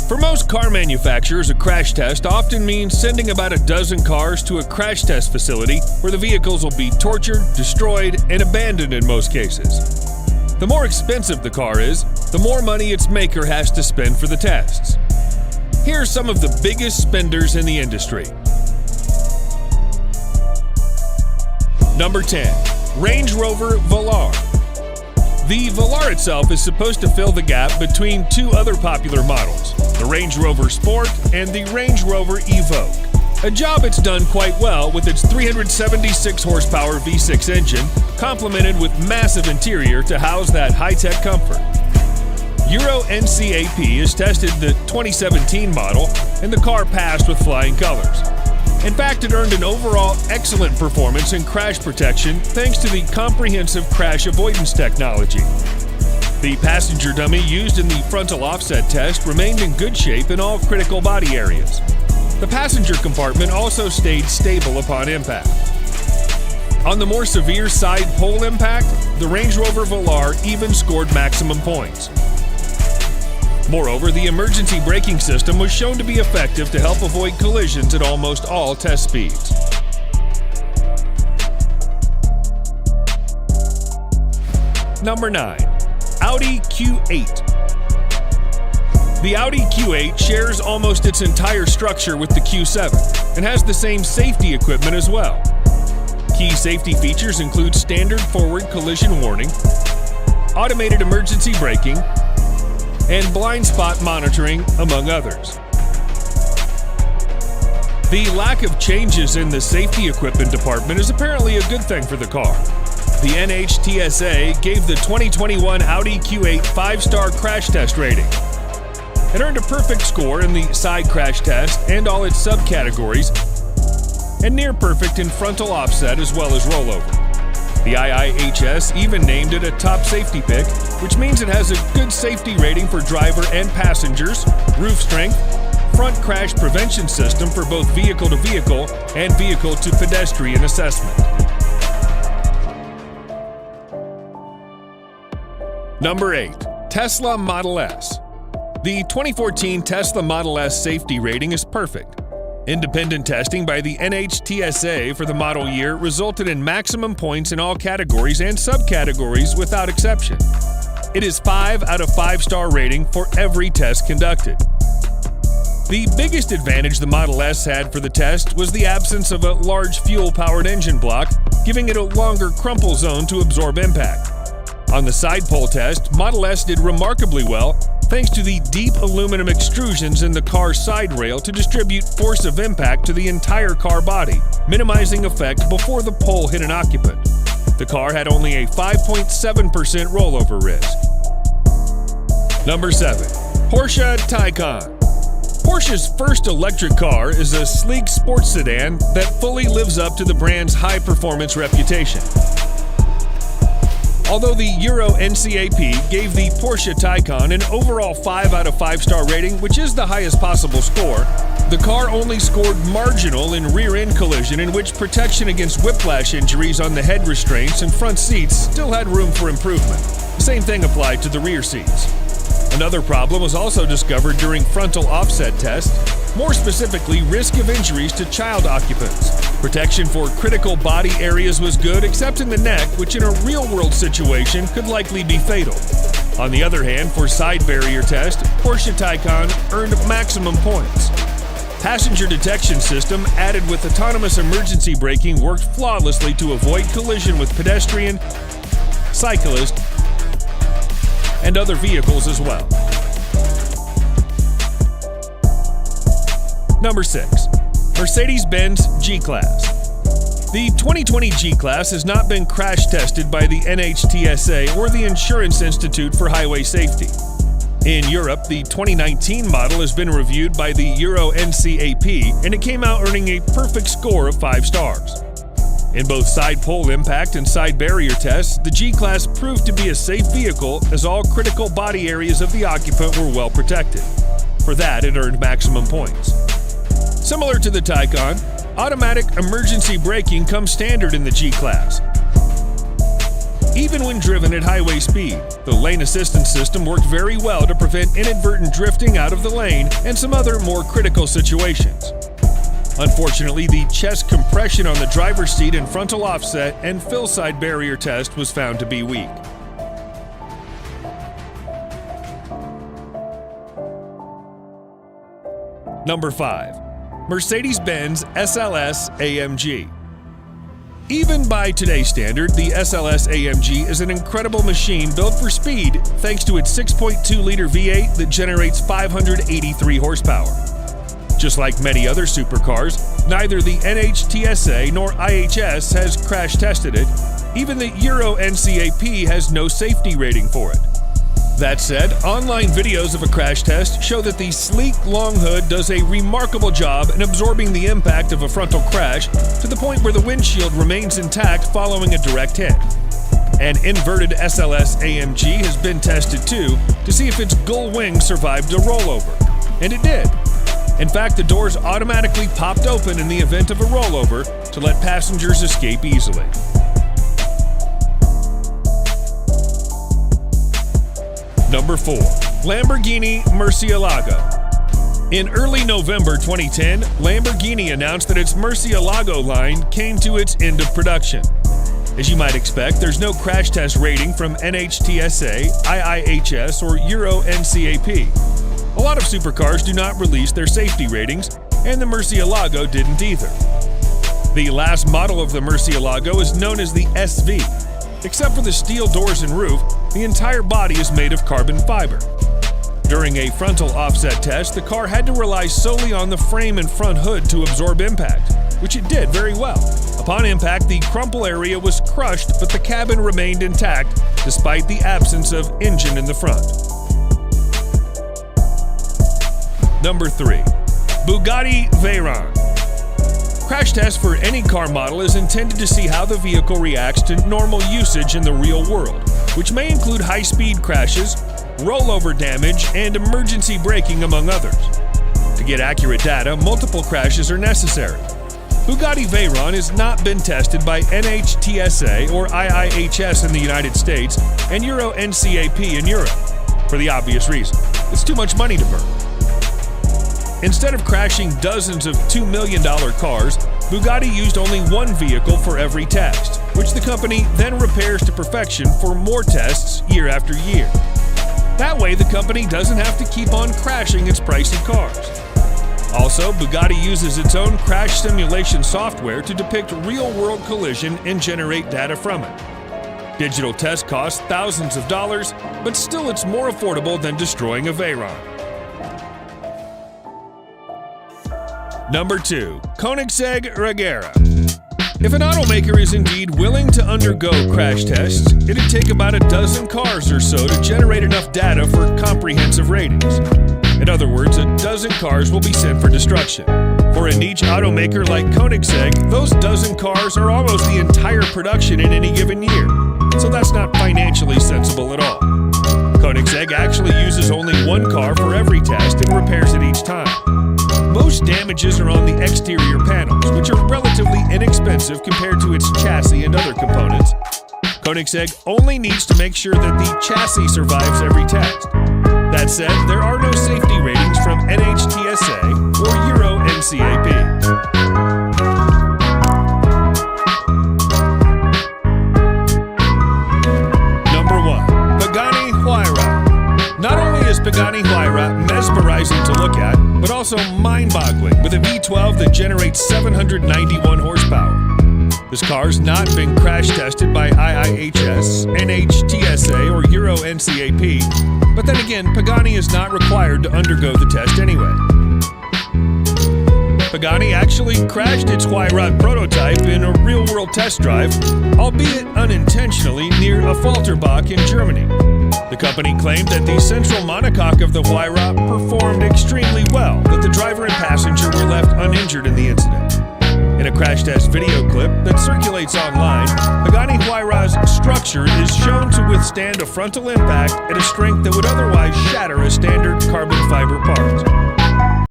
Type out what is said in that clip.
For most car manufacturers, a crash test often means sending about a dozen cars to a crash test facility where the vehicles will be tortured, destroyed, and abandoned in most cases. The more expensive the car is, the more money its maker has to spend for the tests. Here are some of the biggest spenders in the industry. Number 10. Range Rover Velar. The Velar itself is supposed to fill the gap between two other popular models, the Range Rover Sport and the Range Rover Evoque. A job it's done quite well with its 376 horsepower V6 engine, complemented with massive interior to house that high-tech comfort. Euro NCAP has tested the 2017 model, and the car passed with flying colors. In fact, it earned an overall excellent performance in crash protection thanks to the comprehensive crash avoidance technology. The passenger dummy used in the frontal offset test remained in good shape in all critical body areas. The passenger compartment also stayed stable upon impact. On the more severe side pole impact, the Range Rover Velar even scored maximum points. Moreover, the emergency braking system was shown to be effective to help avoid collisions at almost all test speeds. Number 9. Audi Q8. The Audi Q8 shares almost its entire structure with the Q7 and has the same safety equipment as well. Key safety features include standard forward collision warning, automated emergency braking, and blind spot monitoring, among others. The lack of changes in the safety equipment department is apparently a good thing for the car. The NHTSA gave the 2021 Audi Q8 5-star crash test rating. It earned a perfect score in the side crash test and all its subcategories, and near perfect in frontal offset as well as rollover. The IIHS even named it a top safety pick, which means it has a good safety rating for driver and passengers, roof strength, front crash prevention system for both vehicle-to-vehicle and vehicle-to-pedestrian assessment. Number 8. Tesla Model S. The 2014 Tesla Model S safety rating is perfect. Independent testing by the NHTSA for the model year resulted in maximum points in all categories and subcategories without exception. It is 5 out of 5-star rating for every test conducted. The biggest advantage the Model S had for the test was the absence of a large fuel-powered engine block, giving it a longer crumple zone to absorb impact. On the side pole test, Model S did remarkably well thanks to the deep aluminum extrusions in the car's side rail to distribute force of impact to the entire car body, minimizing effect before the pole hit an occupant. The car had only a 5.7% rollover risk. Number 7. Porsche Taycan. Porsche's first electric car is a sleek sports sedan that fully lives up to the brand's high-performance reputation. Although the Euro NCAP gave the Porsche Taycan an overall 5 out of 5-star rating, which is the highest possible score, the car only scored marginal in rear-end collision, in which protection against whiplash injuries on the head restraints and front seats still had room for improvement. The same thing applied to the rear seats. Another problem was also discovered during frontal offset tests, more specifically risk of injuries to child occupants. Protection for critical body areas was good except in the neck, which in a real-world situation could likely be fatal. On the other hand, for side barrier test, Porsche Taycan earned maximum points. Passenger detection system added with autonomous emergency braking worked flawlessly to avoid collision with pedestrian, cyclist, and other vehicles as well. Number 6. Mercedes-Benz G-Class. The 2020 G-Class has not been crash tested by the NHTSA or the Insurance Institute for Highway Safety. In Europe, the 2019 model has been reviewed by the Euro NCAP, and it came out earning a perfect score of 5 stars. In both side pole impact and side barrier tests, the G-Class proved to be a safe vehicle as all critical body areas of the occupant were well protected. For that, it earned maximum points. Similar to the Taycan, automatic emergency braking comes standard in the G-Class. even when driven at highway speed. The lane assistance system worked very well to prevent inadvertent drifting out of the lane and some other more critical situations. Unfortunately, the chest compression on the driver's seat and frontal offset and fill side barrier test was found to be weak. Number 5. Mercedes-Benz SLS AMG. Even by today's standard, the SLS AMG is an incredible machine built for speed thanks to its 6.2-liter V8 that generates 583 horsepower. Just like many other supercars, neither the NHTSA nor IHS has crash tested it. Even the Euro NCAP has no safety rating for it. That said, online videos of a crash test show that the sleek long hood does a remarkable job in absorbing the impact of a frontal crash to the point where the windshield remains intact following a direct hit. An inverted SLS AMG has been tested too to see if its gull wing survived a rollover, and it did. In fact, the doors automatically popped open in the event of a rollover to let passengers escape easily. Number 4. Lamborghini Murcielago. In early November 2010, Lamborghini announced that its Murcielago line came to its end of production. As you might expect, there's no crash test rating from NHTSA, IIHS, or Euro NCAP. A lot of supercars do not release their safety ratings, and the Murcielago didn't either. The last model of the Murcielago is known as the SV. Except for the steel doors and roof, the entire body is made of carbon fiber. During a frontal offset test, the car had to rely solely on the frame and front hood to absorb impact, which it did very well. Upon impact, the crumple area was crushed, but the cabin remained intact despite the absence of engine in the front. Number 3. Bugatti Veyron. Crash test for any car model is intended to see how the vehicle reacts to normal usage in the real world, which may include high-speed crashes, rollover damage, and emergency braking, among others. To get accurate data, multiple crashes are necessary. Bugatti Veyron has not been tested by NHTSA or IIHS in the United States and Euro NCAP in Europe, for the obvious reason: it's too much money to burn. Instead of crashing dozens of $2 million cars, Bugatti used only one vehicle for every test, which the company then repairs to perfection for more tests year after year. That way, the company doesn't have to keep on crashing its pricey cars. Also, Bugatti uses its own crash simulation software to depict real-world collision and generate data from it. Digital tests cost thousands of dollars, but still it's more affordable than destroying a Veyron. Number 2. Koenigsegg Regera. If an automaker is indeed willing to undergo crash tests, it'd take about a dozen cars or so to generate enough data for comprehensive ratings. In other words, a dozen cars will be sent for destruction. For a niche automaker like Koenigsegg, those dozen cars are almost the entire production in any given year, so that's not financially sensible at all. Koenigsegg actually uses only one car for every test and repairs it each time. Most damages are on the exterior panels, which are relatively inexpensive compared to its chassis and other components. Koenigsegg only needs to make sure that the chassis survives every test. That said, there are no safety ratings from NHTSA or Euro NCAP. Number 1. Pagani Huayra. Not only is Pagani Huayra mesmerizing to look at, but also mind-boggling with a V12 that generates 791 horsepower. This car's not been crash tested by IIHS, NHTSA, or Euro NCAP, but then again, Pagani is not required to undergo the test anyway. Pagani actually crashed its Huayra prototype in a real-world test drive, albeit unintentionally, near a Falterbach in Germany. The company claimed that the central monocoque of the Huayra performed extremely well, that the driver and passenger were left uninjured in the incident. In a crash test video clip that circulates online, Pagani Huayra's structure is shown to withstand a frontal impact at a strength that would otherwise shatter a standard carbon fiber part.